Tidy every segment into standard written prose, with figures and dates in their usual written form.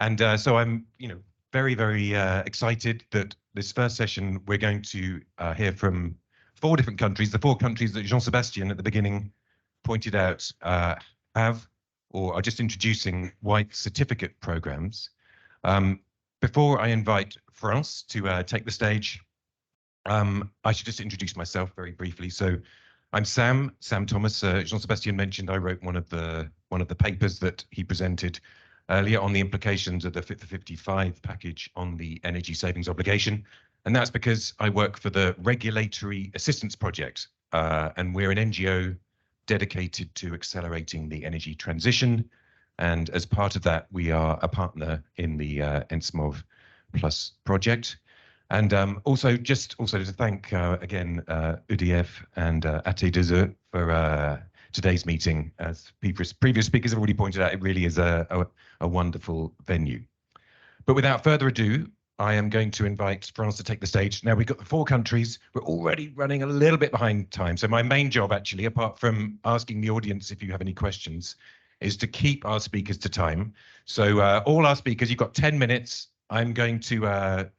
And so I'm, very, very excited that this first session we're going to hear from 4 different countries, the 4 countries that Jean-Sébastien at the beginning pointed out have or are just introducing white certificate programs. Before I invite France to take the stage, I should just introduce myself very briefly. So I'm Sam Thomas. Jean-Sébastien mentioned I wrote one of the papers that he presented earlier on the implications of the Fit for 55 package on the energy savings obligation. And that's because I work for the Regulatory Assistance Project, and we're an NGO dedicated to accelerating the energy transition. And as part of that, we are a partner in the ENSMOV Plus project. And also to thank again EDF and AT2E for today's meeting. As previous speakers have already pointed out, it really is a wonderful venue. But without further ado, I am going to invite France to take the stage. Now we've got the 4 countries. We're already running a little bit behind time. So my main job actually, apart from asking the audience if you have any questions, is to keep our speakers to time. So all our speakers, you've got 10 minutes. I'm going to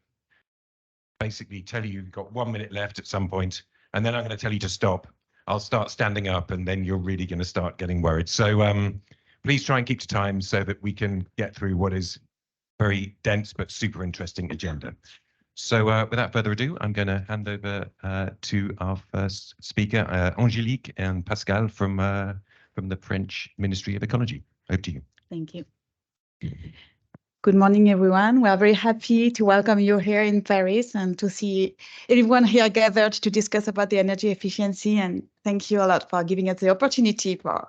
basically tell you you've got 1 minute left at some point, and then I'm going to tell you to stop. I'll start standing up, and then you're really going to start getting worried. So please try and keep to time so that we can get through what is very dense but super interesting agenda. So without further ado, I'm going to hand over to our first speaker, Angélique and Pascal from the French Ministry of Ecology. Over to you. Thank you. Good morning, everyone. We are very happy to welcome you here in Paris and to see everyone here gathered to discuss about the energy efficiency. And thank you a lot for giving us the opportunity for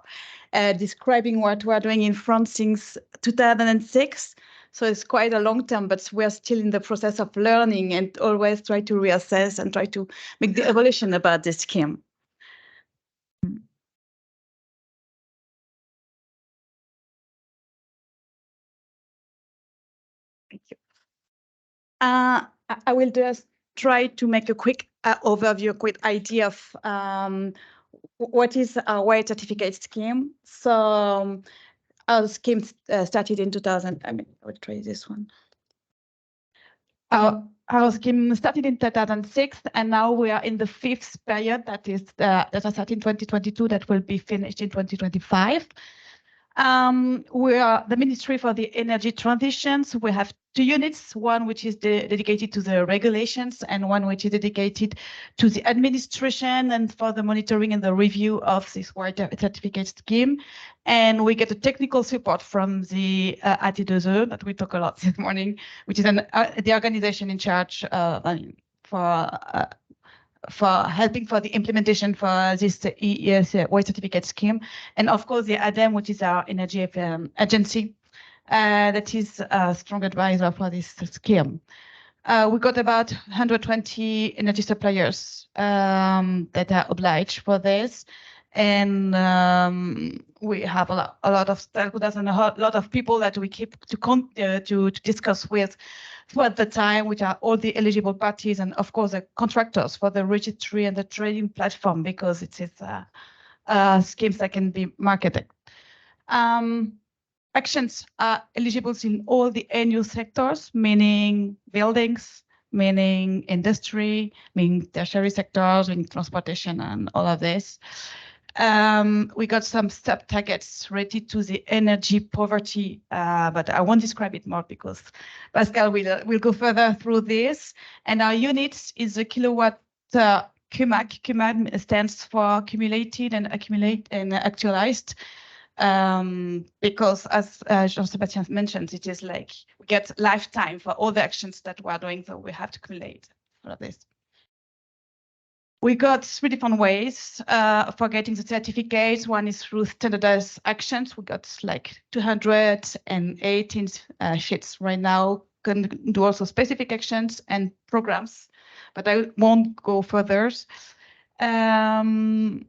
describing what we are doing in France since 2006. So it's quite a long term, but we're still in the process of learning and always try to reassess and try to make the evolution about this scheme. Thank you. I will just try to make a quick overview, a quick idea of what is our white certificate scheme. So our scheme started in 2000. I will try this one. Our scheme started in 2006, and now we are in the 5th period. That started in 2022. That will be finished in 2025. We are the Ministry for the Energy Transition. So we have 2 units, one which is dedicated to the regulations and one which is dedicated to the administration and for the monitoring and the review of this white certificate scheme. And we get a technical support from the AT2E that we talk a lot this morning, which is the organization in charge for helping for the implementation for this white certificate scheme. And of course, the ADEME, which is our energy agency, that is a strong advisor for this scheme. We got about 120 energy suppliers that are obliged for this. And we have a lot of stakeholders and a lot of people that we keep to discuss with throughout the time, which are all the eligible parties and, of course, the contractors for the registry and the trading platform, because it is schemes that can be marketed. Actions are eligible in all the end-use sectors, meaning buildings, meaning industry, meaning tertiary sectors, meaning transportation and all of this. We got some sub-targets related to the energy poverty, but I won't describe it more because Pascal will go further through this. And our units is the kilowatt CUMAC. CUMAC stands for accumulated and actualized, because as Jean-Sébastien mentioned, it is like we get lifetime for all the actions that we are doing, so we have to accumulate all of this. We got 3 different ways for getting the certificates. One is through standardized actions. We got like 218 sheets right now. Can do also specific actions and programs, but I won't go further. And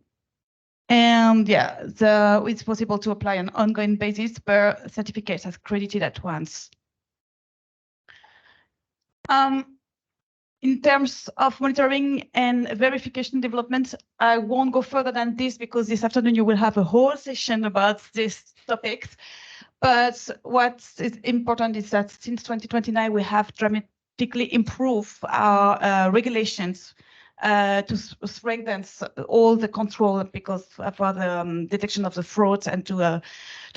yeah, it's possible to apply on an ongoing basis per certificate as credited at once. In terms of monitoring and verification development, I won't go further than this because this afternoon you will have a whole session about these topics. But what is important is that since 2029, we have dramatically improved our regulations to strengthen all the control because for the detection of the fraud and to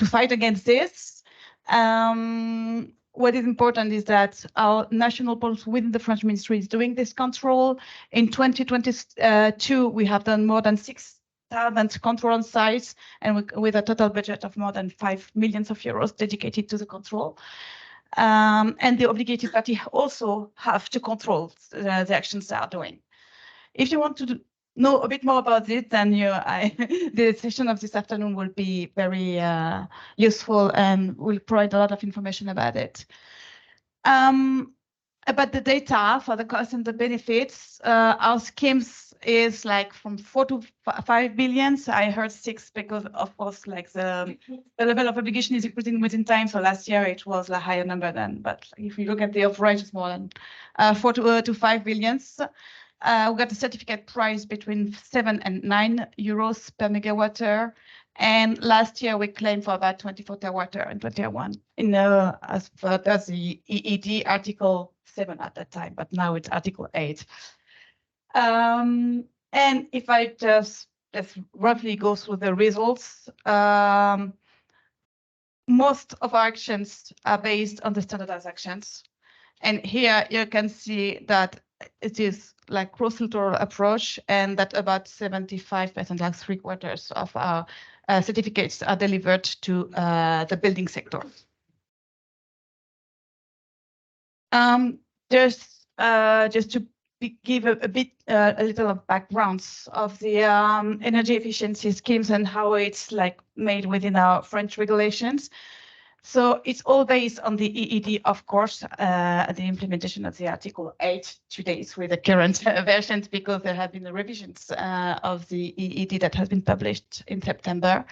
fight against this. What is important is that our national policy within the French ministry is doing this control. In 2022, we have done more than 6,000 control on sites, and with a total budget of more than 5 million euros dedicated to the control. And the obligated party also have to control the actions they are doing. If you want to know a bit more about it, then the session of this afternoon will be very useful and will provide a lot of information about it. About the data for the cost and the benefits, our schemes is like from 4 to 5 billion. So I heard 6 because, of course, like the level of obligation is increasing within time. So last year it was a higher number than, but if you look at the average, it's more than 4 to 5 billion. We got a certificate price between 7 and 9 euros per megawatt hour. And last year we claimed for about 24 terawatt hour in 2021 as the EED Article 7 at that time, but now it's Article 8. And if I just roughly go through the results, most of our actions are based on the standardized actions. And here you can see that it is like cross-sectoral approach, and that about 75%, like 3/4 of our certificates are delivered to the building sector. Just to give a little of backgrounds of the energy efficiency schemes and how it's like made within our French regulations. So it's all based on the EED, of course, the implementation of the Article 8 today is with the current versions because there have been the revisions of the EED that has been published in September.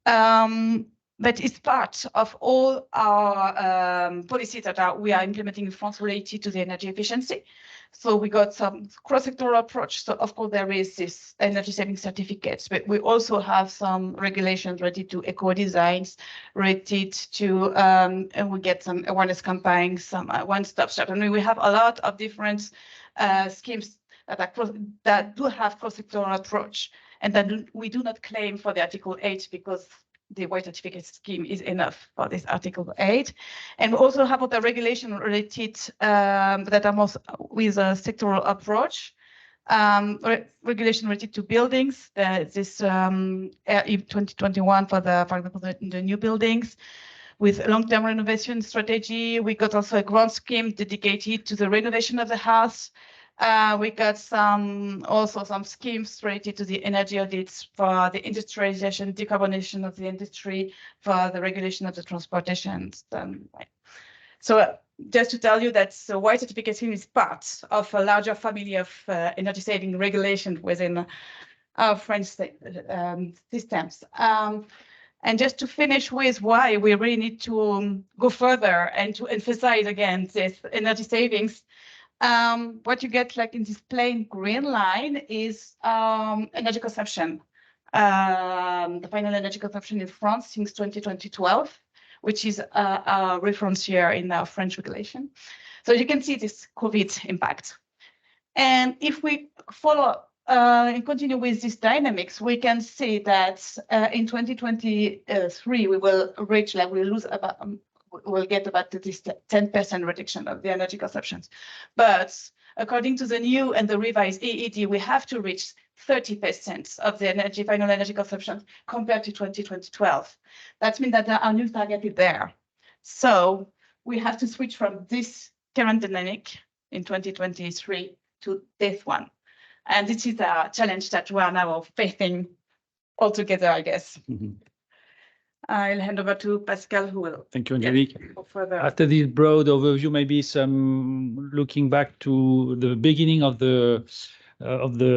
But it's part of all our policies that we are implementing in France related to the energy efficiency. So we got some cross-sectoral approach. So of course there is this energy saving certificates, but we also have some regulations related to eco designs, related to, and we get some awareness campaigns, some one-stop shop. I mean, we have a lot of different schemes that do have cross-sectoral approach, and then we do not claim for the Article 8 because the white certificate scheme is enough for this Article 8. And we also have other regulation related that are most with a sectoral approach. Regulation related to buildings, this 2021 for example, the new buildings with long-term renovation strategy. We got also a grant scheme dedicated to the renovation of the house. We got also some schemes related to the energy audits for the industrialization, decarbonization of the industry, for the regulation of the transportation. So just to tell you that the white certificate scheme is part of a larger family of energy saving regulations within our French systems. And just to finish with why we really need to go further and to emphasize again this energy savings. What you get like in this plain green line is energy consumption. The final energy consumption in France since 2012, which is a reference year in our French regulation. So you can see this COVID impact. And if we follow and continue with these dynamics, we can see that in 2023, we will reach, like we lose about, we'll get about this 10% reduction of the energy consumptions. But according to the new and the revised EED, we have to reach 30% of the final energy consumption compared to 2012. That means that our new target is there. So we have to switch from this current dynamic in 2023 to this one. And this is a challenge that we are now facing all together, I guess. Mm-hmm. I'll hand over to Pascal, who will. Thank you, Angélique. After this broad overview, maybe some looking back to the beginning of the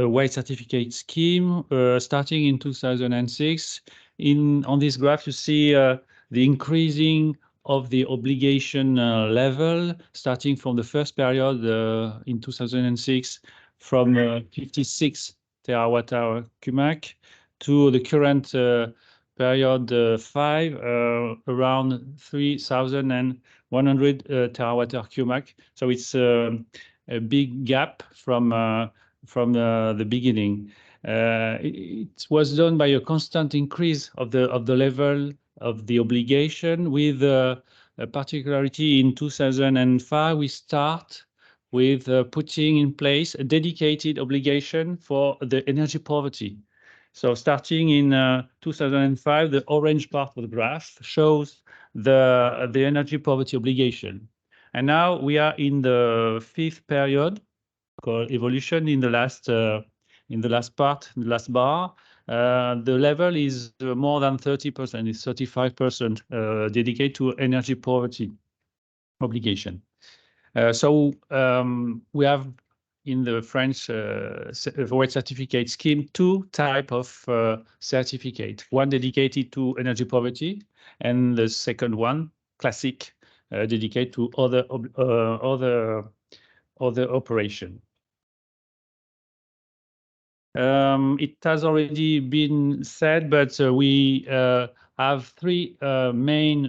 white certificate scheme, starting in 2006. On this graph, you see the increasing of the obligation level, starting from the first period in 2006, from 56 terawatt-hour CUMAC to the current period 5, around 3,100 terawatt-hour cubic. So it's a big gap from the beginning. It was done by a constant increase of the level of the obligation, with a particularity in 2005. We start with putting in place a dedicated obligation for the energy poverty. So starting in 2005, the orange part of the graph shows the energy poverty obligation. And now we are in the 5th period called evolution. In the last part, the last bar, the level is more than 30%. It's 35% dedicated to energy poverty obligation. So we have in the French white certificate scheme 2 types of certificate. One dedicated to energy poverty, and the second one, classic, dedicated to other operation. It has already been said, but we have three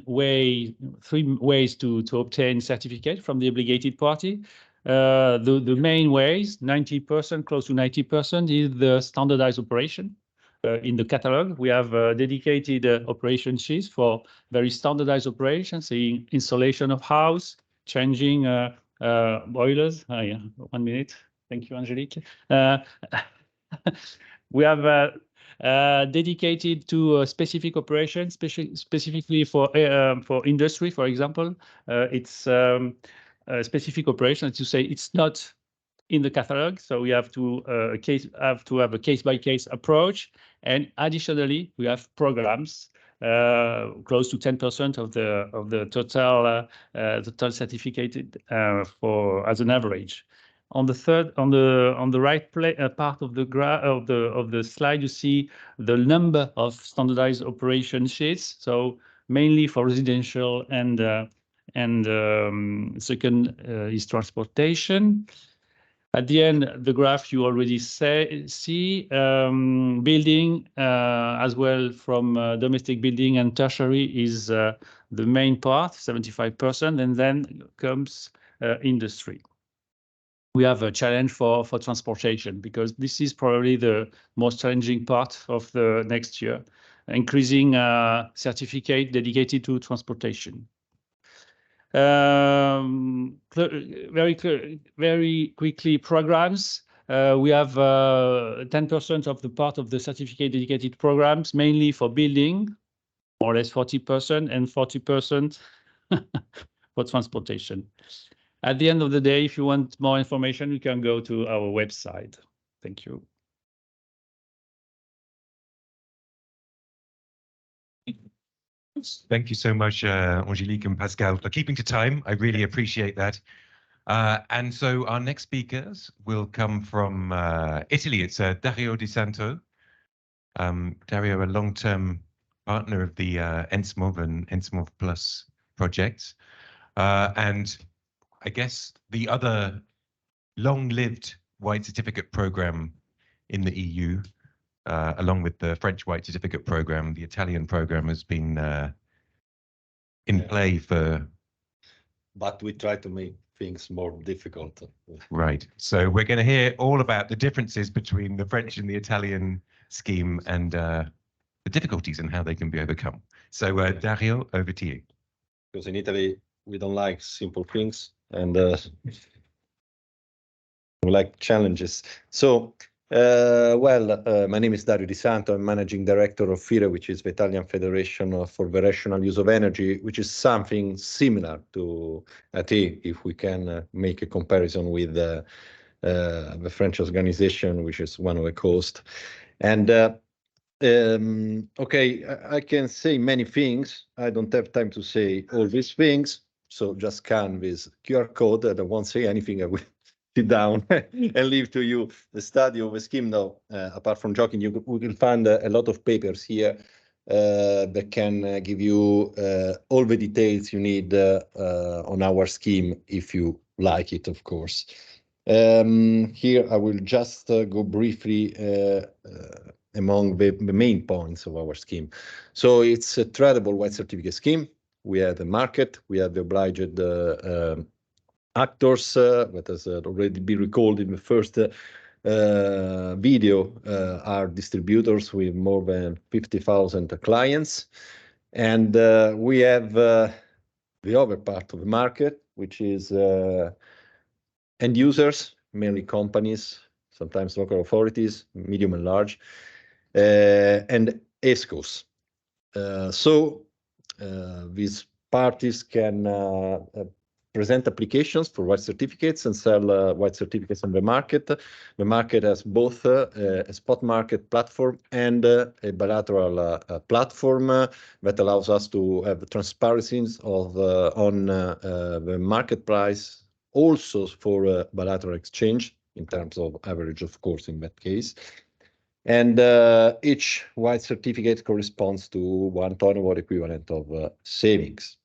ways to obtain certificate from the obligated party. The main ways, 90%, close to 90%, is the standardized operation. In the catalog, we have dedicated operation sheets for very standardized operations, saying installation of house, changing boilers. Yeah, 1 minute. Thank you, Angélique. We have dedicated to specific operations, specifically for industry, for example. It's a specific operation to say it's not in the catalog, so we have to have a case-by-case approach. And additionally, we have programs close to 10% of the total certificated for as an average. On the right part of the slide, you see the number of standardized operation sheets. So mainly for residential and second is transportation. At the end, the graph you already see building as well, from domestic building and tertiary is the main part, 75%, and then comes industry. We have a challenge for transportation, because this is probably the most challenging part of the next year, increasing certificate dedicated to transportation. Very quickly, programs. We have 10% of the part of the certificate dedicated programs, mainly for building, more or less 40%, and 40% for transportation. At the end of the day, if you want more information, you can go to our website. Thank you. Thank you so much, Angélique and Pascal, for keeping to time. I really appreciate that. And so our next speakers will come from Italy. It's Dario Di Santo. Dario, a long-term partner of the ENSMOV and ENSMOV Plus projects. And I guess the other long-lived white certificate program in the EU, along with the French white certificate program, the Italian program has been in play for... But we try to make things more difficult. Right. So we're going to hear all about the differences between the French and the Italian scheme, and the difficulties and how they can be overcome. So Dario, over to you. Because in Italy, we don't like simple things, and we like challenges. So, my name is Dario Di Santo. I'm managing director of FIRE, which is the Italian Federation for the Rational Use of Energy, which is something similar to AT, if we can make a comparison with the French organization, which is one of the coast. And okay, I can say many things. I don't have time to say all these things, so just scan this QR code. I won't say anything. I will sit down and leave to you the study of the scheme. Now, apart from joking, we will find a lot of papers here that can give you all the details you need on our scheme, if you like it, of course. Here, I will just go briefly among the main points of our scheme. So it's a tradable white certificate scheme. We have the market, we have the obliged actors, that has already been recalled in the first video, are distributors with more than 50,000 clients. And we have the other part of the market, which is end users, mainly companies, sometimes local authorities, medium and large, and ESCOs. So these parties can present applications for white certificates and sell white certificates on the market. The market has both a spot market platform and a bilateral platform that allows us to have transparencies of on the market price, also for bilateral exchange in terms of average, of course, in that case. And each white certificate corresponds to 1 ton of equivalent of savings.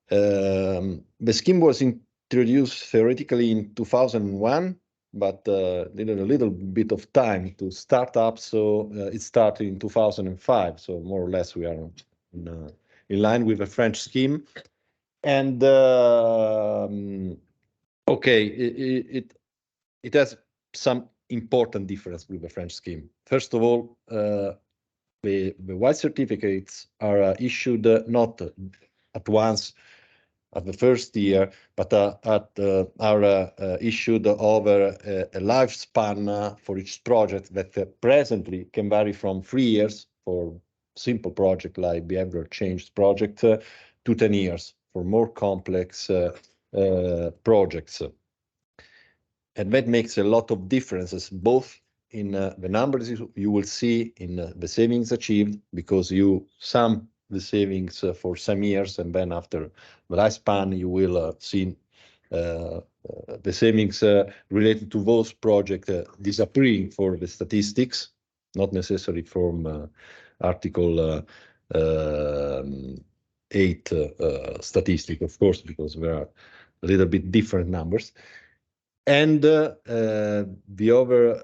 The scheme was introduced theoretically in 2001, but needed a little bit of time to start up, so it started in 2005. So more or less we are in line with the French scheme. And okay, it has some important difference with the French scheme. First of all, the white certificates are issued not at once at the first year, but are issued over a lifespan for each project that presently can vary from 3 years for simple project like behavioral change project to 10 years for more complex projects. And that makes a lot of differences, both in the numbers you will see in the savings achieved, because you sum the savings for some years, and then after the lifespan you will see the savings related to those projects disappearing for the statistics, not necessarily from Article 8 statistic, of course, because there are a little bit different numbers. And the other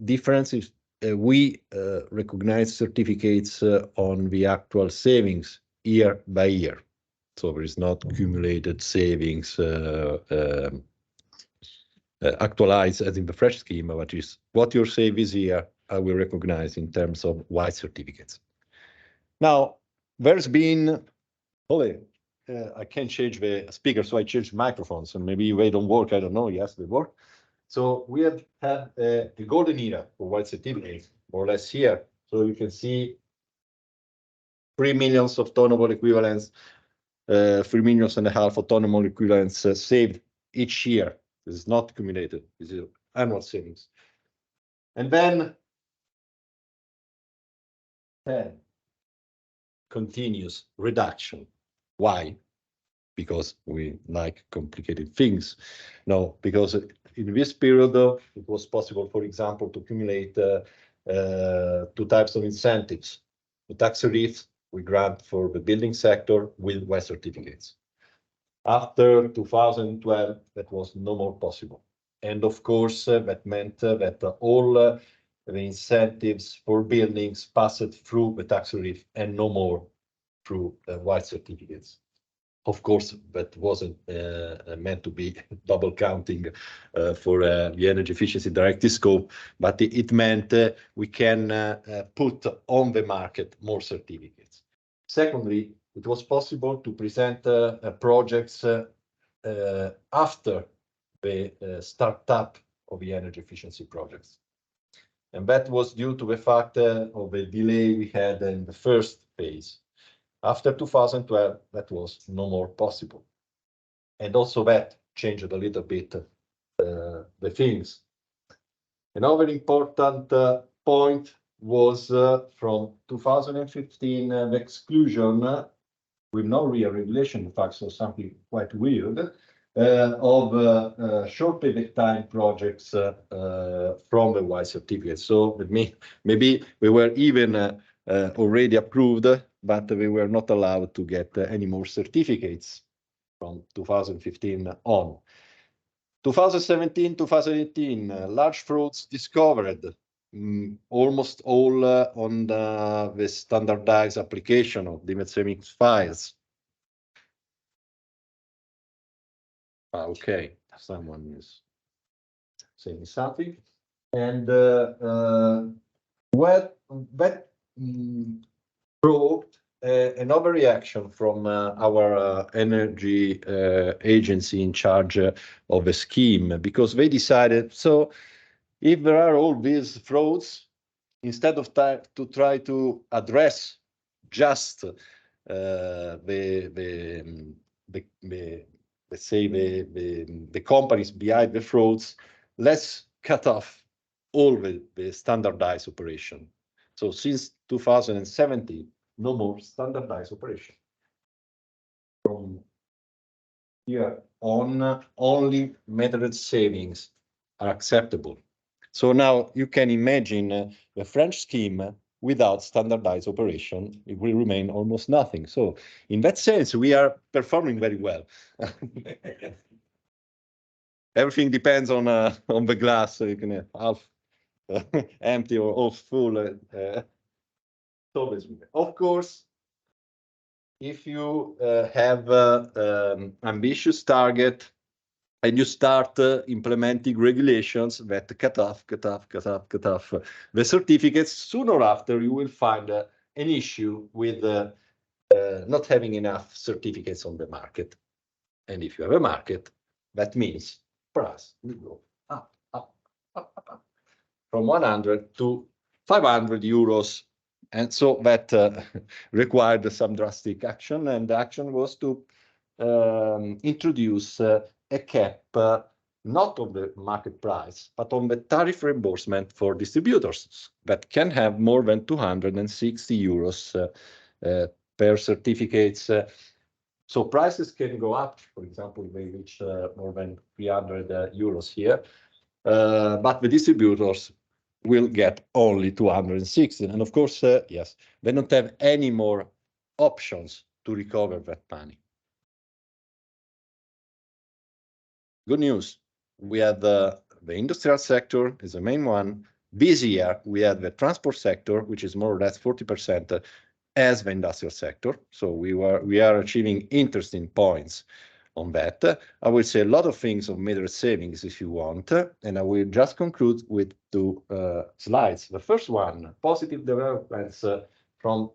difference is we recognize certificates on the actual savings year by year. So there is not accumulated savings actualized as in the French scheme, which is what you save this year, I will recognize in terms of white certificates. Now, there's been, I can't change the speaker, so I changed microphones, and maybe they don't work, I don't know, yes, they work. So we have had the golden era for white certificates, more or less here. So you can see 3 million of tonnable equivalents, 3.5 million of tonnable equivalents saved each year. This is not accumulated, this is annual savings. And then continuous reduction. Why? Because we like complicated things. No, because in this period, it was possible, for example, to accumulate 2 types of incentives. The tax relief we grant for the building sector with white certificates. After 2012, that was no more possible. And of course, that meant that all the incentives for buildings passed through the tax relief and no more through white certificates. Of course, that wasn't meant to be double counting for the energy efficiency directive scope, but it meant we can put on the market more certificates. Secondly, it was possible to present projects after the startup of the energy efficiency projects. And that was due to the fact of the delay we had in the first phase. After 2012, that was no more possible. And also that changed a little bit the things. Another important point was from 2015, the exclusion with no real regulation, in fact, so something quite weird, of short payback time projects from the white certificate. So maybe we were even already approved, but we were not allowed to get any more certificates from 2015 on. 2017, 2018, large frauds discovered almost all on the standardized application of the limit files. Okay, someone is saying something. And what that brought an overreaction from our energy agency in charge of a scheme, because they decided, so if there are all these frauds, instead of try to address just let's say the companies behind the frauds, let's cut off all the standardized operation. So since 2017, no more standardized operation. From here on, only metered savings are acceptable. So now you can imagine the French scheme without standardized operation, it will remain almost nothing. So in that sense, we are performing very well. Everything depends on the glass, so you can have half empty or half full. Of course, if you have ambitious target and you start implementing regulations that cut off the certificates, sooner or after you will find an issue with not having enough certificates on the market. And if you have a market, that means price will go up. From 100 to 500 euros. And so that required some drastic action, and the action was to introduce a cap, not on the market price, but on the tariff reimbursement for distributors that can have more than 260 euros per certificates. So prices can go up. For example, they reach more than 300 euros here, but the distributors will get only 260. And of course, yes, they don't have any more options to recover that money. Good news, we have the industrial sector is the main one. This year, we have the transport sector, which is more or less 40% as the industrial sector. So we are achieving interesting points on that. I will say a lot of things on metered savings if you want, and I will just conclude with two slides. The first one, positive developments from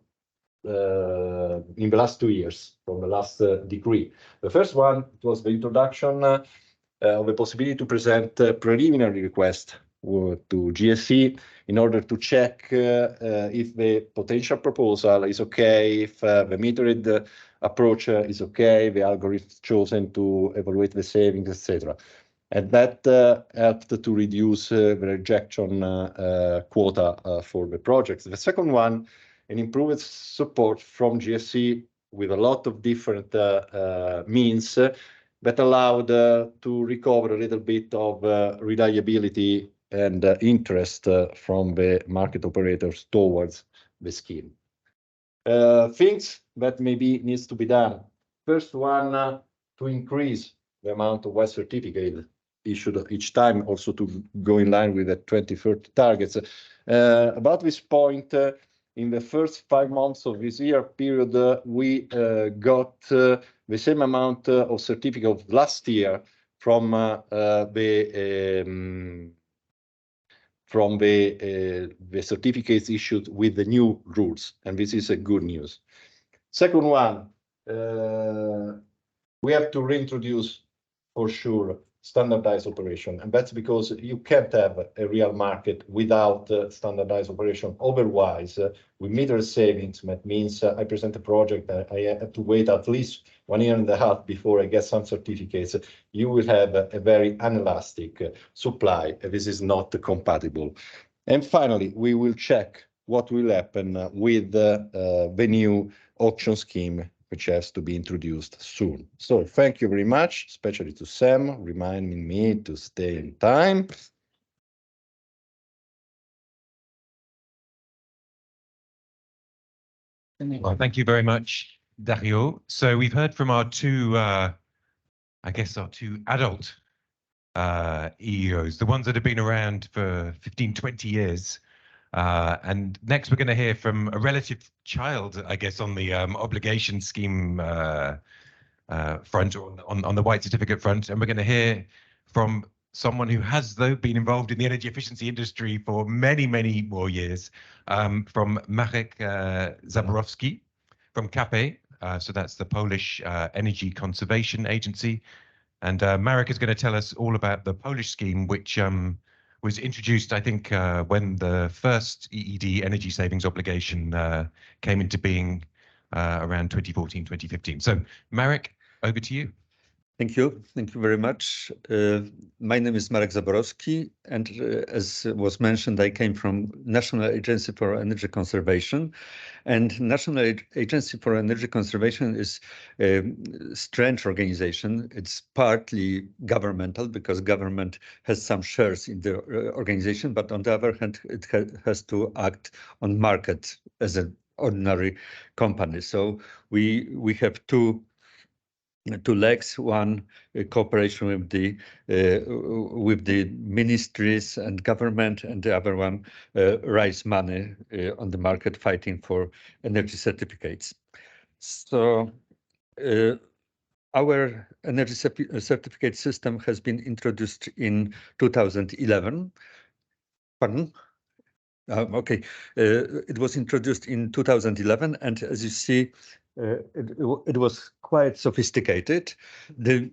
in the last 2 years, from the last decree. The first one was the introduction of the possibility to present preliminary request to GSE in order to check if the potential proposal is okay, if the metered approach is okay, the algorithm chosen to evaluate the savings, etc. And that helped to reduce the rejection quota for the projects. The second one, an improved support from GSE with a lot of different means that allowed to recover a little bit of reliability and interest from the market operators towards the scheme. Things that maybe needs to be done. First one, to increase the amount of white certificate issued each time, also to go in line with the 2030 targets. About this point, in the first 5 months of this year period, we got the same amount of certificate of last year from the certificates issued with the new rules, and this is a good news. Second one, we have to reintroduce for sure standardized operation, and that's because you can't have a real market without standardized operation. Otherwise, with metered savings, that means I present a project, I have to wait at least 1.5 years before I get some certificates. You will have a very inelastic supply, and this is not compatible. And finally, we will check what will happen with the new auction scheme, which has to be introduced soon. So thank you very much, especially to Sam, reminding me to stay in time. Well, thank you very much, Dario. So we've heard from our two, I guess our two adult EEOs, the ones that have been around for 15, 20 years. And next, we're going to hear from a relative child, I guess, on the obligation scheme front, or on the white certificate front. And we're going to hear from someone who has, though, been involved in the energy efficiency industry for many, many more years, from Marek Zaborowski from KAPE. So that's the Polish Energy Conservation Agency. And Marek is going to tell us all about the Polish scheme, which was introduced, I think, when the first EED energy savings obligation came into being around 2014, 2015. So Marek, over to you. Thank you. Thank you very much. My name is Marek Zaborowski, and as was mentioned, I came from National Agency for Energy Conservation. And National Agency for Energy Conservation is a strange organization. It's partly governmental because government has some shares in the organization, but on the other hand, it has to act on market as an ordinary company. So we have two legs. One, cooperation with the ministries and government, and the other one, raise money on the market fighting for energy certificates. So our energy certificate system has been introduced in 2011. Pardon? Okay, it was introduced in 2011, and as you see, it was quite sophisticated. The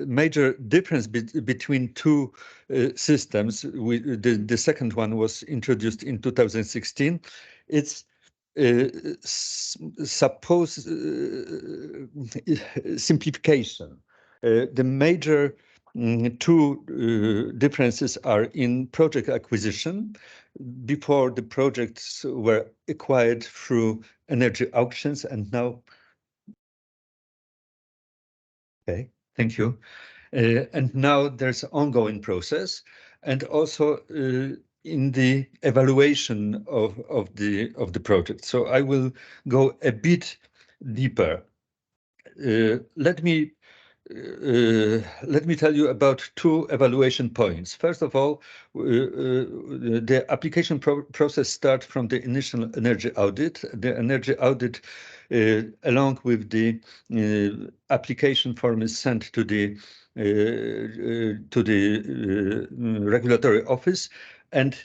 major difference between two systems, the second one was introduced in 2016. It's supposed simplification. The major two differences are in project acquisition. Before, the projects were acquired through energy auctions, and now, okay, thank you. And now there's an ongoing process, and also in the evaluation of the project. So I will go a bit deeper. Let me tell you about two evaluation points. First of all, the application process starts from the initial energy audit. The energy audit, along with the application form, is sent to the regulatory office, and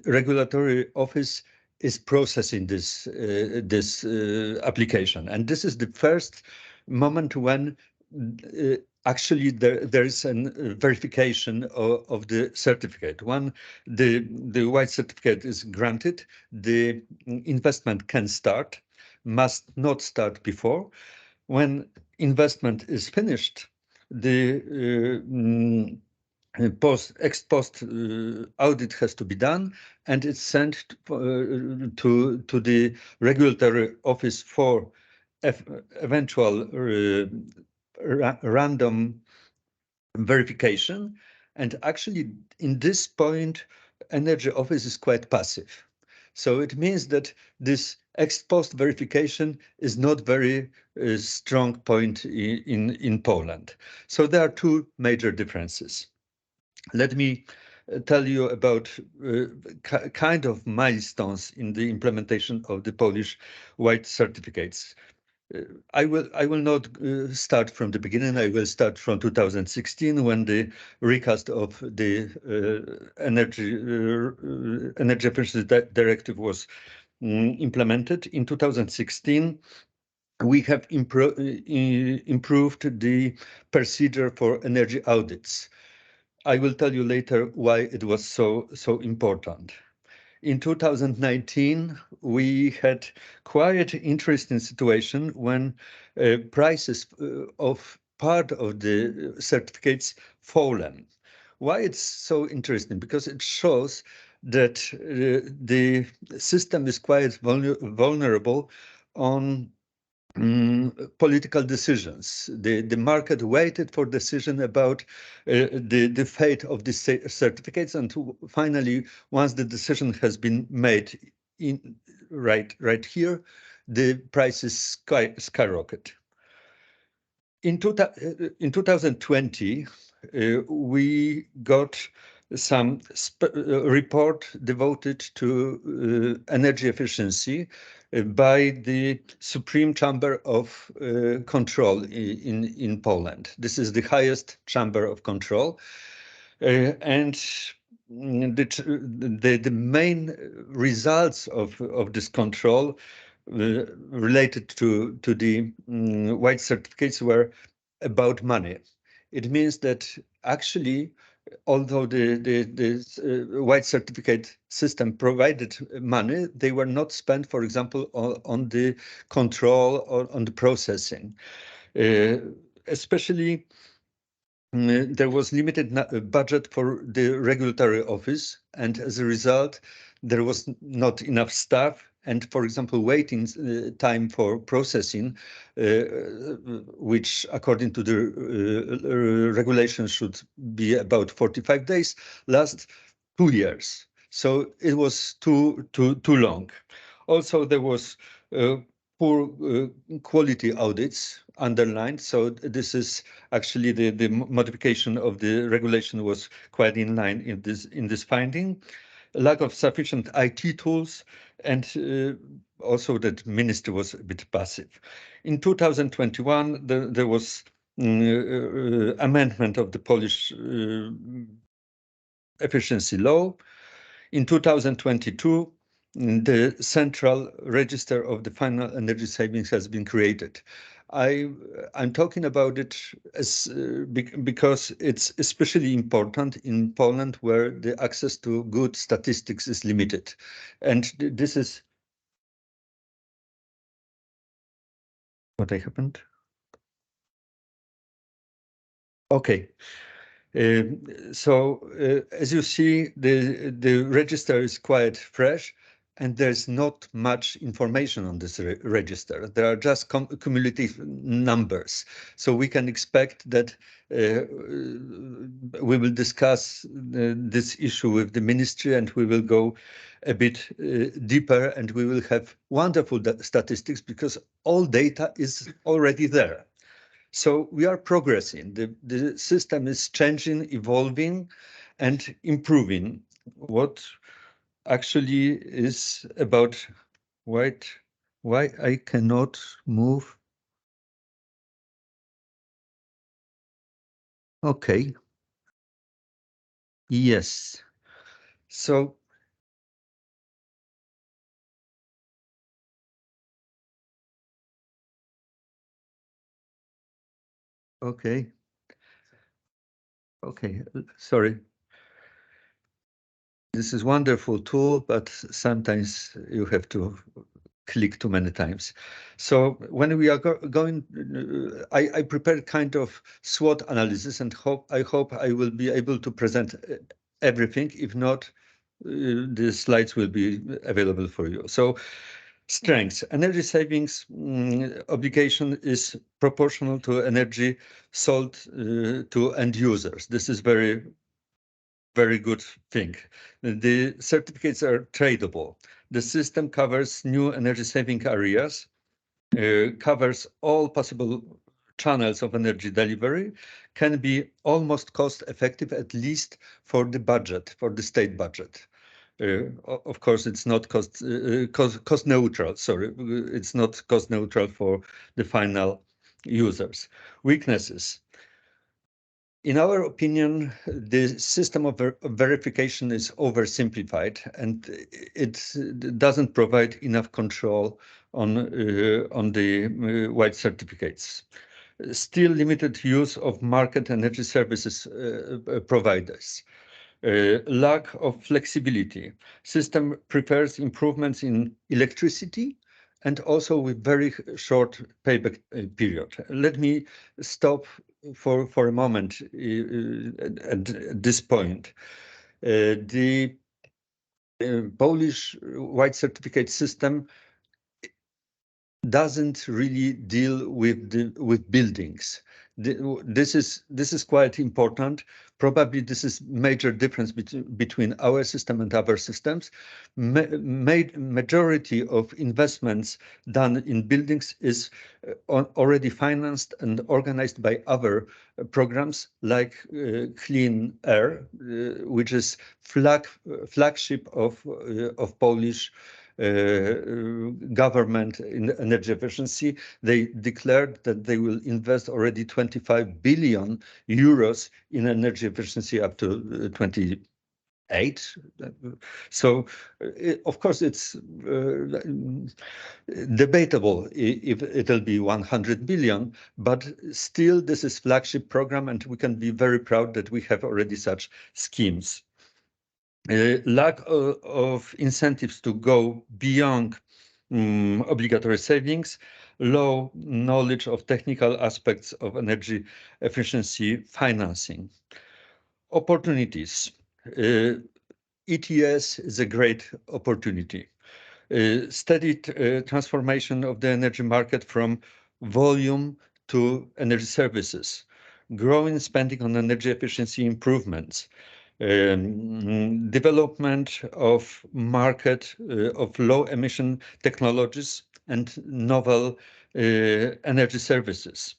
regulatory office is processing this application. And this is the first moment when actually there is a verification of the certificate. When the white certificate is granted, the investment can start, must not start before. When investment is finished, the ex post audit has to be done, and it's sent to the regulatory office for eventual random verification. And actually, in this point, energy office is quite passive. So it means that this ex post verification is not very strong point in Poland. So there are two major differences. Let me tell you about kind of milestones in the implementation of the Polish white certificates. I will not start from the beginning. I will start from 2016, when the recast of the energy efficiency directive was implemented. In 2016, we have improved the procedure for energy audits. I will tell you later why it was so important. In 2019, we had quite an interesting situation when prices of part of the certificates fallen. Why it's so interesting? Because it shows that the system is quite vulnerable on political decisions. The market waited for decision about the fate of the certificates, and finally, once the decision has been made right here, the prices skyrocket. In 2020, we got some report devoted to energy efficiency by the Supreme Chamber of Control in Poland. This is the highest chamber of control. And the main results of this control related to the white certificates were about money. It means that actually, although the white certificate system provided money, they were not spent, for example, on the control or on the processing. Especially, there was limited budget for the regulatory office, and as a result, there was not enough staff. And for example, waiting time for processing, which according to the regulation should be about 45 days, lasts 2 years. So it was too long. Also, there was poor quality audits underlined. So this is actually the modification of the regulation was quite in line in this finding. Lack of sufficient IT tools, and also that ministry was a bit passive. In 2021, there was amendment of the Polish efficiency law. In 2022, the central register of the final energy savings has been created. I'm talking about it as because it's especially important in Poland, where the access to good statistics is limited, and this is what happened. Okay. So as you see, the register is quite fresh, and there's not much information on this register. There are just cumulative numbers. So we can expect that we will discuss this issue with the ministry, and we will go a bit deeper, and we will have wonderful statistics because all data is already there. So we are progressing. The system is changing, evolving, and improving. What actually is about why I cannot move. Okay. Yes. So okay. Okay, sorry. This is wonderful tool, but sometimes you have to click too many times. So when we are going, I prepared kind of SWOT analysis, and I hope I will be able to present everything. If not, the slides will be available for you. So strengths, energy savings obligation is proportional to energy sold to end users. This is very good thing. The certificates are tradable. The system covers new energy saving areas, covers all possible channels of energy delivery, can be almost cost effective, at least for the budget, for the state budget. Of course, it's not cost neutral. Sorry, it's not cost neutral for the final users. Weaknesses. In our opinion, the system of verification is oversimplified, and it doesn't provide enough control on the white certificates. Still limited use of market energy services providers. Lack of flexibility. System prefers improvements in electricity and also with very short payback period. Let me stop for a moment at this point. The Polish white certificate system doesn't really deal with buildings. This is quite important. Probably this is major difference between our system and other systems. Majority of investments done in buildings is already financed and organized by other programs like Clean Air, which is flagship of Polish government in energy efficiency. They declared that they will invest already 25 billion euros in energy efficiency up to 28. So, of course, it's debatable if it'll be 100 billion, but still this is flagship program, and we can be very proud that we have already such schemes. Lack of incentives to go beyond obligatory savings, low knowledge of technical aspects of energy efficiency financing. Opportunities. ETS is a great opportunity. Steady transformation of the energy market from volume to energy services. Growing spending on energy efficiency improvements. Development of market of low emission technologies and novel energy services.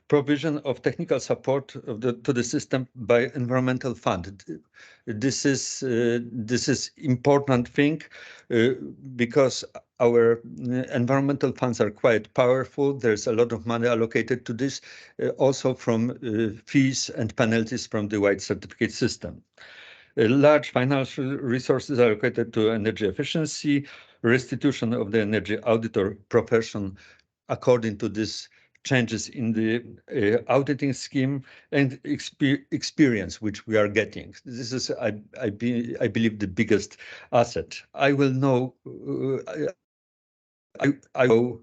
Provision of technical support to the system by environmental fund. This is important thing because our environmental funds are quite powerful. There's a lot of money allocated to this, also from fees and penalties from the white certificate system. Large financial resources are allocated to energy efficiency, restitution of the energy auditor profession according to this changes in the auditing scheme, and experience which we are getting. This is, I believe, the biggest asset. I will know. I go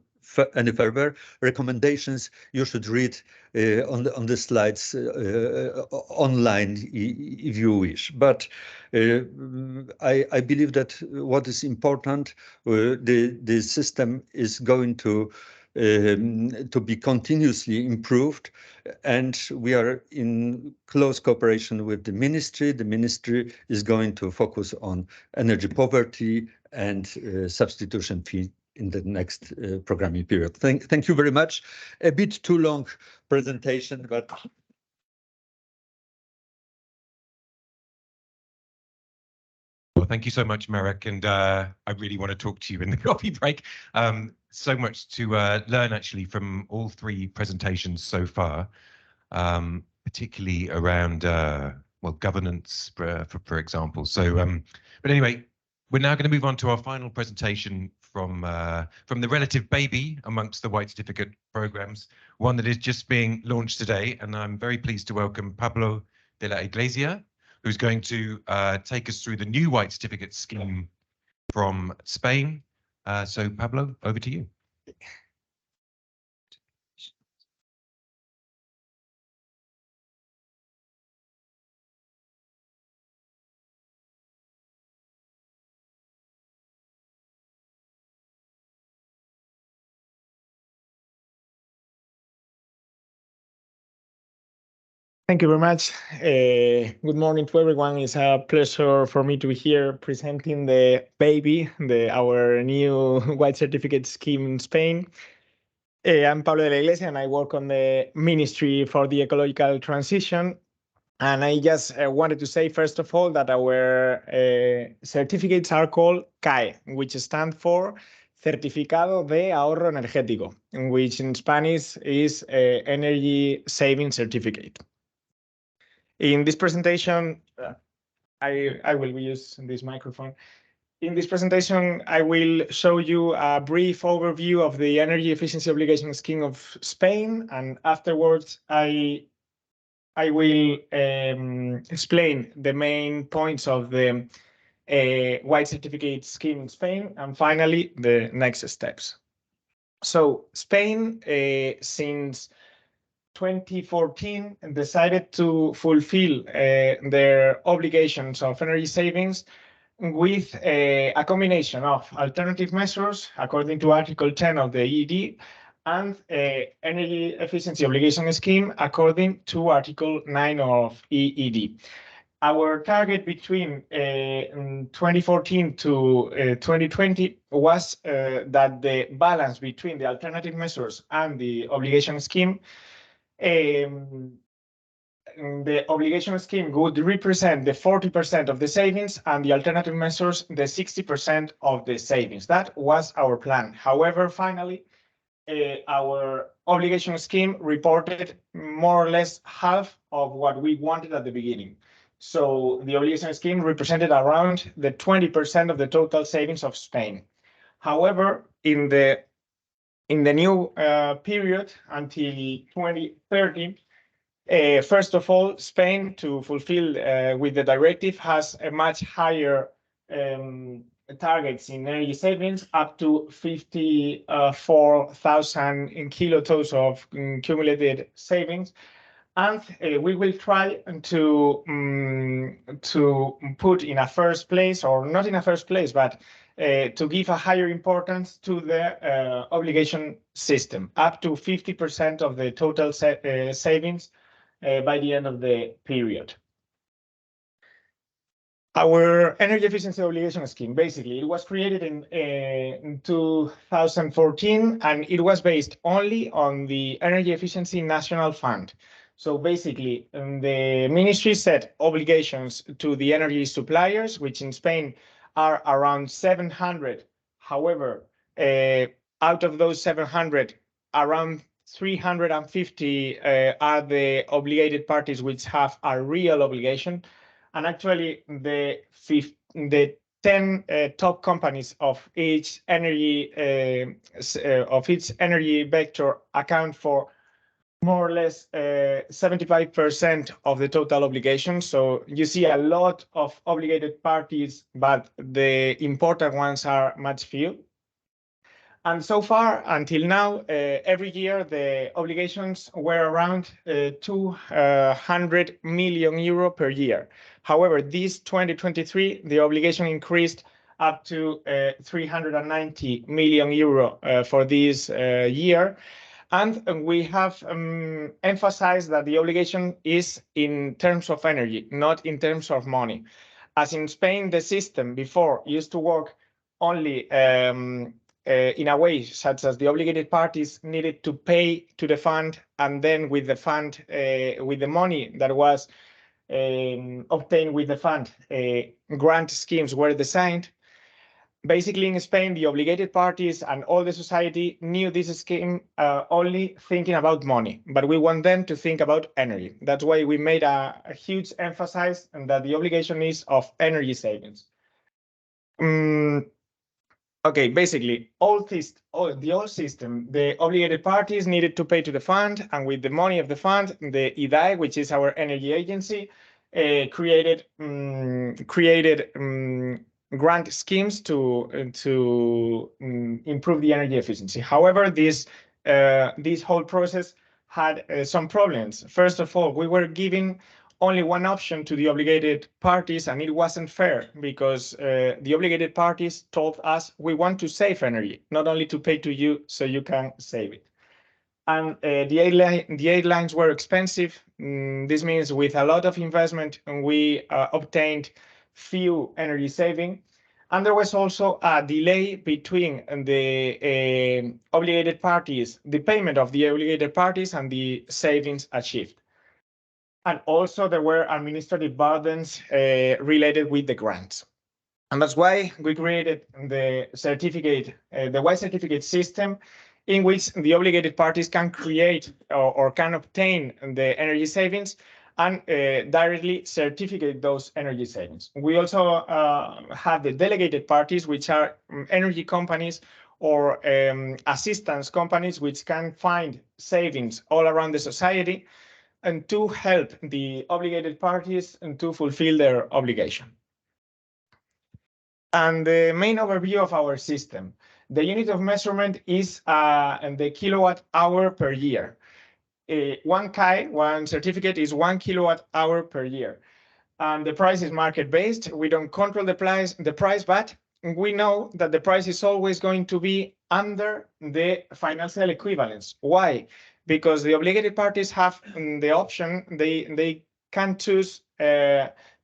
any further recommendations. You should read on the slides online if you wish. But I believe that what is important, the system is going to be continuously improved, and we are in close cooperation with the ministry. The ministry is going to focus on energy poverty and substitution fee in the next programming period. Thank you very much. A bit too long presentation, but well, thank you so much, Marek, and I really want to talk to you in the coffee break. So much to learn actually from all three presentations so far, particularly around well, governance, for example. So, but anyway, we're now going to move on to our final presentation from the relative baby amongst the white certificate programs, one that is just being launched today, and I'm very pleased to welcome Pablo de la Iglesia, who's going to take us through the new white certificate scheme from Spain. So Pablo, over to you. Thank you very much. Good morning to everyone. It's a pleasure for me to be here presenting the baby, our new white certificate scheme in Spain. I'm Pablo de la Iglesia, and I work on the Ministry for the Ecological Transition. And I just wanted to say, first of all, that our certificates are called KAPE, which stands for Certificado de Ahorro Energético, which in Spanish is Energy Saving Certificate. In this presentation, I will use this microphone. In this presentation, I will show you a brief overview of the energy efficiency obligation scheme of Spain, and afterwards I will explain the main points of the white certificate scheme in Spain, and finally the next steps. So Spain, since 2014, decided to fulfill their obligations of energy savings with a combination of alternative measures, according to Article 10 of the EED, and energy efficiency obligation scheme according to Article 9 of EED. Our target between 2014 to 2020 was that the balance between the alternative measures and the obligation scheme, the obligation scheme would represent the 40% of the savings and the alternative measures the 60% of the savings. That was our plan. However, finally, our obligation scheme reported more or less half of what we wanted at the beginning. So the obligation scheme represented around the 20% of the total savings of Spain. However, in the new period until 2030, first of all, Spain, to fulfill with the directive, has a much higher targets in energy savings, up to 54,000 kilotons of cumulated savings. And we will try to put in a first place, or not in a first place, but to give a higher importance to the obligation system, up to 50% of the total savings by the end of the period. Our energy efficiency obligation scheme, basically, it was created in 2014, and it was based only on the Energy Efficiency National Fund. So basically, the ministry set obligations to the energy suppliers, which in Spain are around 700. However, out of those 700, around 350 are the obligated parties which have a real obligation. And actually, the 10 top companies of each energy vector account for more or less 75% of the total obligation. So you see a lot of obligated parties, but the important ones are much few. And so far, until now, every year, the obligations were around 200 million euro per year. However, this 2023, the obligation increased up to 390 million euro for this year. And we have emphasized that the obligation is in terms of energy, not in terms of money. As in Spain, the system before used to work only in a way such as the obligated parties needed to pay to the fund, and then with the fund, with the money that was obtained with the fund, grant schemes were designed. Basically, in Spain, the obligated parties and all the society knew this scheme only thinking about money, but we want them to think about energy. That's why we made a huge emphasis on that the obligation is of energy savings. Okay, basically, the old system, the obligated parties needed to pay to the fund, and with the money of the fund, the IDAE, which is our energy agency, created grant schemes to improve the energy efficiency. However, this whole process had some problems. First of all, we were giving only one option to the obligated parties, and it wasn't fair because the obligated parties told us we want to save energy, not only to pay to you so you can save it. And the aid lines were expensive. This means with a lot of investment, we obtained few energy saving. And there was also a delay between the obligated parties, the payment of the obligated parties, and the savings achieved. And also there were administrative burdens related with the grants. And that's why we created the certificate, the white certificate system, in which the obligated parties can create or can obtain the energy savings and directly certificate those energy savings. We also have the delegated parties, which are energy companies or assistance companies, which can find savings all around the society and to help the obligated parties and to fulfill their obligation. And the main overview of our system. The unit of measurement is the kilowatt hour per year. One KAE, one certificate, is 1 kilowatt hour per year. And the price is market based. We don't control the price, but we know that the price is always going to be under the financial equivalence. Why? Because the obligated parties have the option, they can choose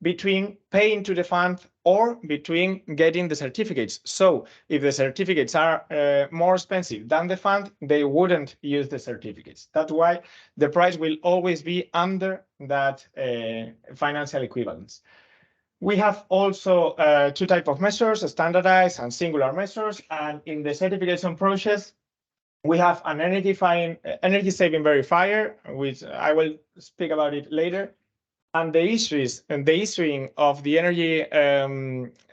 between paying to the fund or between getting the certificates. So if the certificates are more expensive than the fund, they wouldn't use the certificates. That's why the price will always be under that financial equivalence. We have also two types of measures, standardized and singular measures. And in the certification process, we have an energy saving verifier, which I will speak about it later. And the issuing of the energy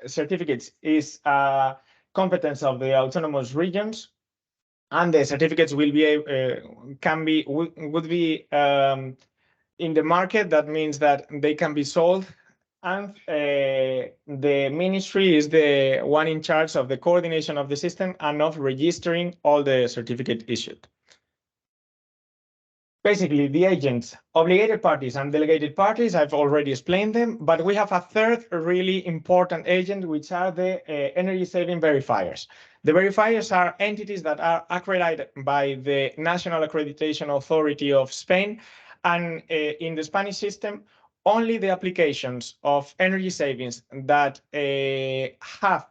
certificates is a competence of the autonomous regions, and the certificates will be would be in the market. That means that they can be sold, and the ministry is the one in charge of the coordination of the system and of registering all the certificates issued. Basically, the agents, obligated parties and delegated parties, I've already explained them, but we have a third really important agent, which are the energy saving verifiers. The verifiers are entities that are accredited by the National Accreditation Authority of Spain, and in the Spanish system, only the applications of energy savings that have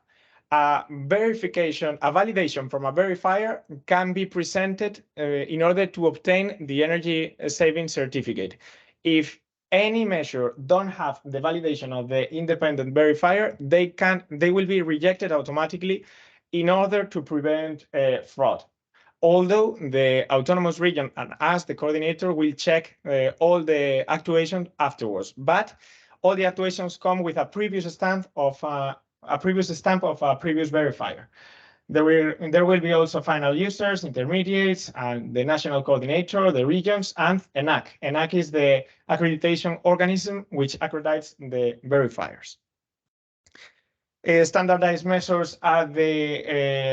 a verification, a validation from a verifier can be presented in order to obtain the energy saving certificate. If any measure don't have the validation of the independent verifier, they will be rejected automatically in order to prevent fraud. Although the autonomous region and us, the coordinator, will check all the actuations afterwards, but all the actuations come with a previous stamp of a previous verifier. There will be also final users, intermediates, and the national coordinator, the regions, and ENAC. ENAC is the accreditation organism which accreditates the verifiers. Standardized measures are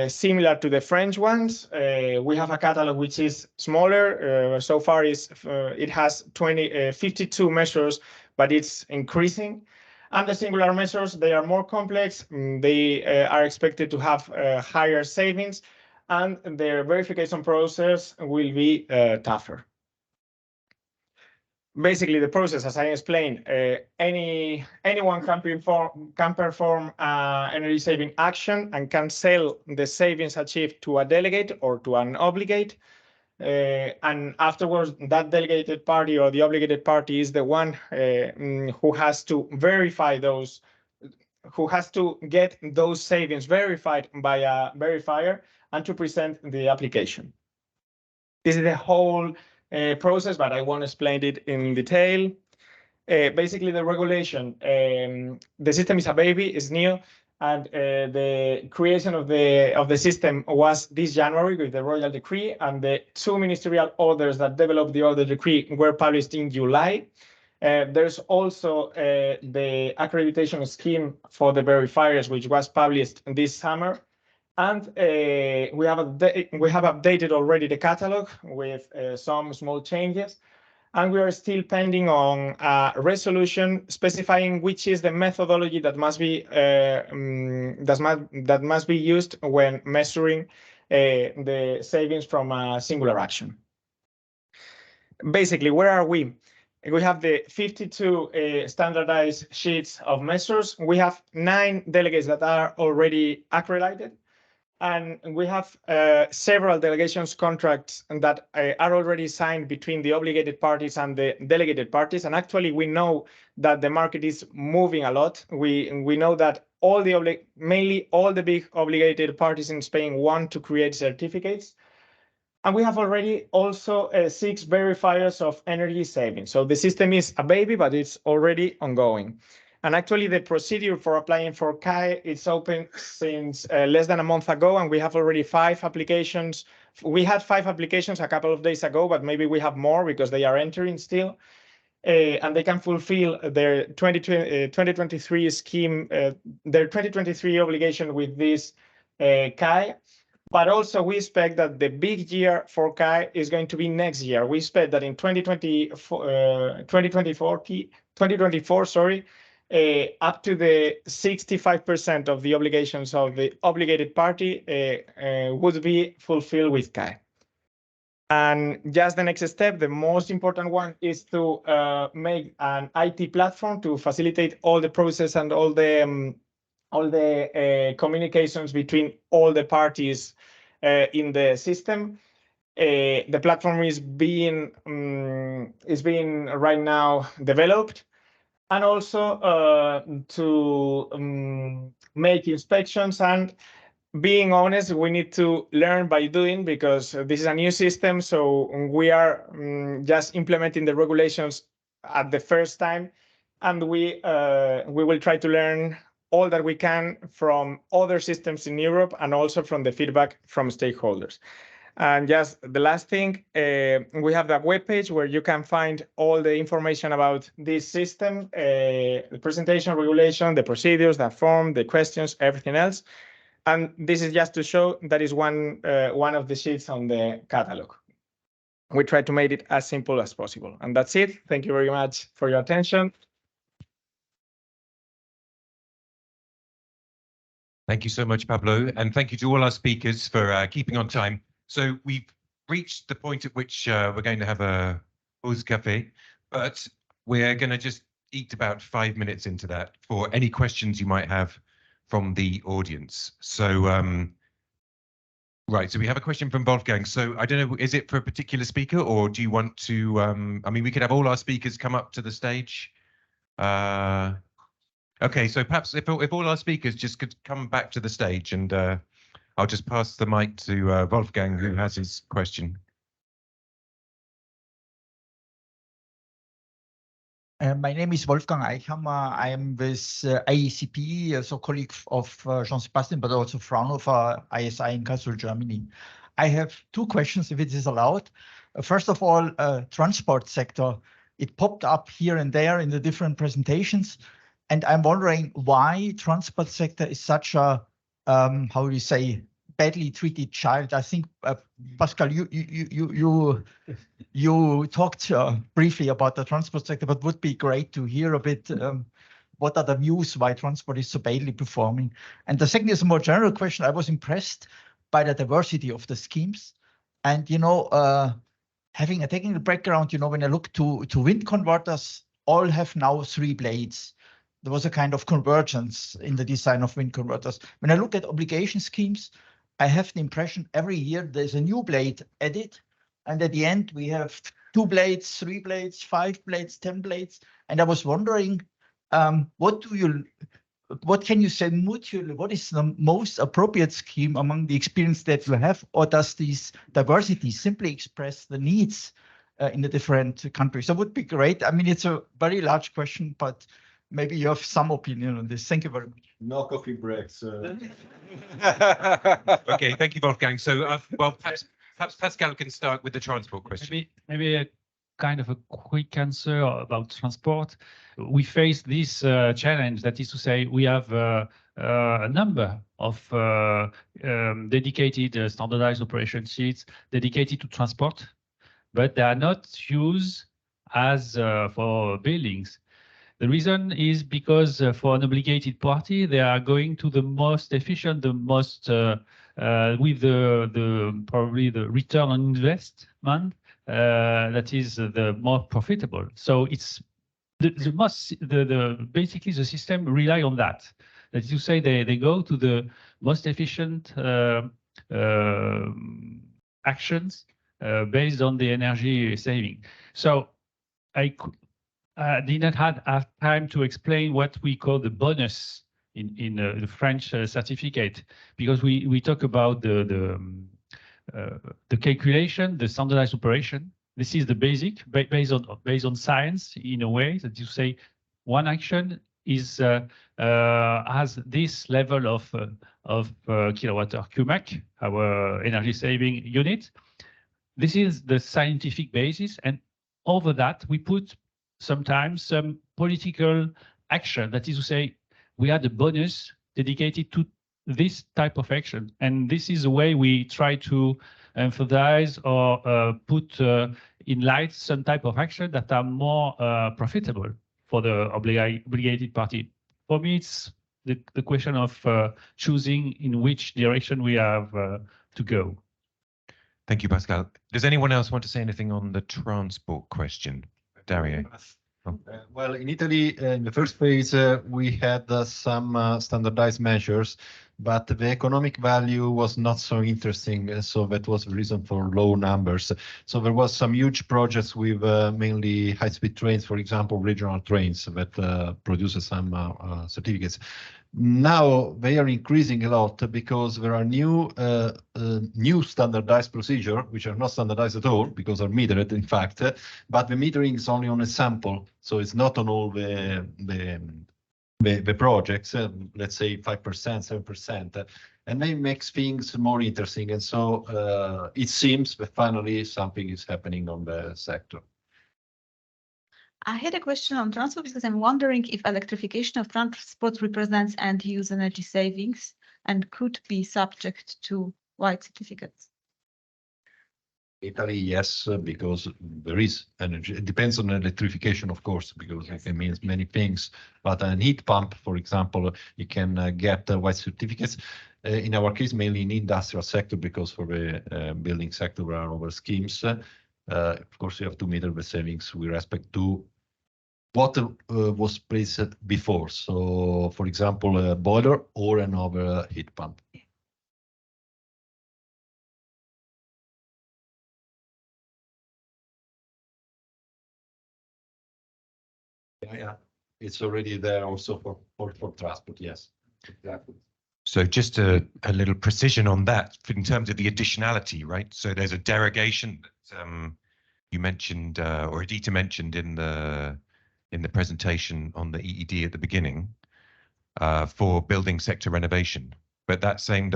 similar to the French ones. We have a catalog which is smaller. So far, it has 52 measures, but it's increasing. And the singular measures, they are more complex. They are expected to have higher savings, and their verification process will be tougher. Basically, the process, as I explained, anyone can perform energy saving action and can sell the savings achieved to a delegate or to an obligate. And afterwards, that delegated party or the obligated party is the one who has to verify those, who has to get those savings verified by a verifier and to present the application. This is the whole process, but I won't explain it in detail. Basically, the regulation, the system is a baby, it's new, and the creation of the system was this January with the royal decree, and the two ministerial orders that developed the order decree were published in July. There's also the accreditation scheme for the verifiers, which was published this summer. And we have updated already the catalog with some small changes. And we are still pending on a resolution specifying which is the methodology that must be used when measuring the savings from a singular action. Basically, where are we? We have the 52 standardized sheets of measures. We have 9 delegates that are already accredited. And we have several delegations contracts that are already signed between the obligated parties and the delegated parties. And actually, we know that the market is moving a lot. We know that mainly all the big obligated parties in Spain want to create certificates. And we have already also 6 verifiers of energy savings. So the system is a baby, but it's already ongoing. And actually, the procedure for applying for KAPE is open since less than a month ago, and we have already 5 applications. We had 5 applications a couple of days ago, but maybe we have more because they are entering still. And they can fulfill their 2023 scheme, their 2023 obligation with this KAPE. But also, we expect that the big year for KAPE is going to be next year. We expect that in 2024, up to the 65% of the obligations of the obligated party would be fulfilled with KAPE. And just the next step, the most important one, is to make an IT platform to facilitate all the process and all the communications between all the parties in the system. The platform is being right now developed, and also to make inspections. And being honest, we need to learn by doing, because this is a new system. So we are just implementing the regulations at the first time, and we will try to learn all that we can from other systems in Europe, and also from the feedback from stakeholders. And just the last thing, we have that webpage where you can find all the information about this system, the presentation, regulation, the procedures, the form, the questions, everything else. And this is just to show that is one of the sheets on the catalog. We try to make it as simple as possible. And that's it. Thank you very much for your attention. Thank you so much, Pablo. And thank you to all our speakers for keeping on time. So we've reached the point at which we're going to have a pause café, but we're going to just eat about 5 minutes into that for any questions you might have from the audience. So, right, so we have a question from Wolfgang. So I don't know, is it for a particular speaker, or do you want to, I mean, we could have all our speakers come up to the stage. Okay, so perhaps if all our speakers just could come back to the stage, and I'll just pass the mic to Wolfgang, who has his question. My name is Wolfgang Eichhammer. I am with IECP, so colleague of Jean-Sebastian, but also Fraunhofer ISI in Kassel, Germany. I have two questions, if it is allowed. First of all, transport sector. It popped up here and there in the different presentations, and I'm wondering why transport sector is such a, how do you say, badly treated child. I think, Pascal, you talked briefly about the transport sector, but would be great to hear a bit what are the views why transport is so badly performing. And the second is a more general question. I was impressed by the diversity of the schemes. And, you know, having a technical background, you know, when I look to wind converters, all have now 3 blades. There was a kind of convergence in the design of wind converters. When I look at obligation schemes, I have the impression every year there's a new blade added, and at the end we have 2 blades, 3 blades, 5 blades, 10 blades. And I was wondering, what can you say mutually? What is the most appropriate scheme among the experience that you have, or does this diversity simply express the needs in the different countries? That would be great. I mean, it's a very large question, but maybe you have some opinion on this. Thank you very much. No coffee breaks. Okay, thank you, Wolfgang. So, well, perhaps Pascal can start with the transport question. Maybe a kind of a quick answer about transport. We face this challenge, that is to say, we have a number of dedicated standardized operation sheets dedicated to transport, but they are not used as for buildings. The reason is because for an obligated party, they are going to the most efficient, the most with the probably the return on investment that is the more profitable. So it's basically the system rely on that. That is to say, they go to the most efficient actions based on the energy saving. So I did not have time to explain what we call the bonus in the French certificate, because we talk about the calculation, the standardized operation. This is the basic, based on science in a way, that you say one action is has this level of kilowatt-hour cubic, our energy saving unit. This is the scientific basis, and over that we put sometimes some political action. That is to say, we had a bonus dedicated to this type of action. And this is the way we try to emphasize or put in light some type of action that are more profitable for the obligated party. For me, it's the question of choosing in which direction we have to go. Thank you, Pascal. Does anyone else want to say anything on the transport question? Dario. Well, in Italy, in the first phase, we had some standardized measures, but the economic value was not so interesting. So that was the reason for low numbers. So there was some huge projects with mainly high-speed trains, for example, regional trains that produces some certificates. Now they are increasing a lot because there are new standardized procedure, which are not standardized at all because are metered, in fact, but the metering is only on a sample, so it's not on all the projects. Let's say 5%, 7%, and maybe makes things more interesting. And so it seems that finally something is happening on the sector. I had a question on transport because I'm wondering if electrification of transport represents end-use energy savings and could be subject to white certificates. Italy, yes, because there is energy. It depends on electrification, of course, because it means many things. But an heat pump, for example, you can get white certificates. In our case, mainly in industrial sector, because for the building sector, there are other schemes. Of course, you have to meter the savings with respect to what was placed before. So, for example, a boiler or another heat pump. Yeah, it's already there also for transport. Yes, exactly. So just a little precision on that in terms of the additionality, right? So there's a derogation that you mentioned, or Edita mentioned in the presentation on the EED at the beginning for building sector renovation. But that same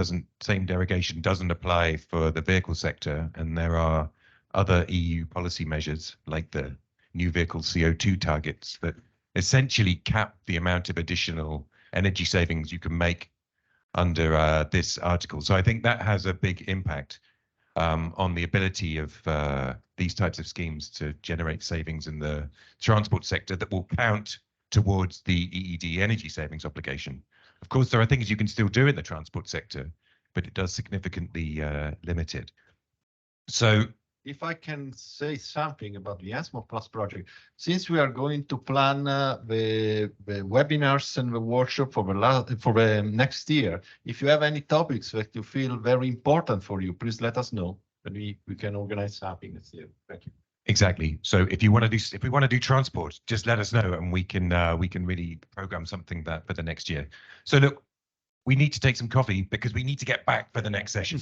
derogation doesn't apply for the vehicle sector, and there are other EU policy measures like the new vehicle CO2 targets that essentially cap the amount of additional energy savings you can make under this article. So I think that has a big impact on the ability of these types of schemes to generate savings in the transport sector that will count towards the EED energy savings obligation. Of course, there are things you can still do in the transport sector, but it does significantly limit it. So if I can say something about the ENSMOV Plus project, since we are going to plan the webinars and the workshop for the next year, if you have any topics that you feel very important for you, please let us know, and we can organize something next year. Thank you. Exactly. So if we want to do transport, just let us know, and we can really program something that for the next year. So look, we need to take some coffee because we need to get back for the next session.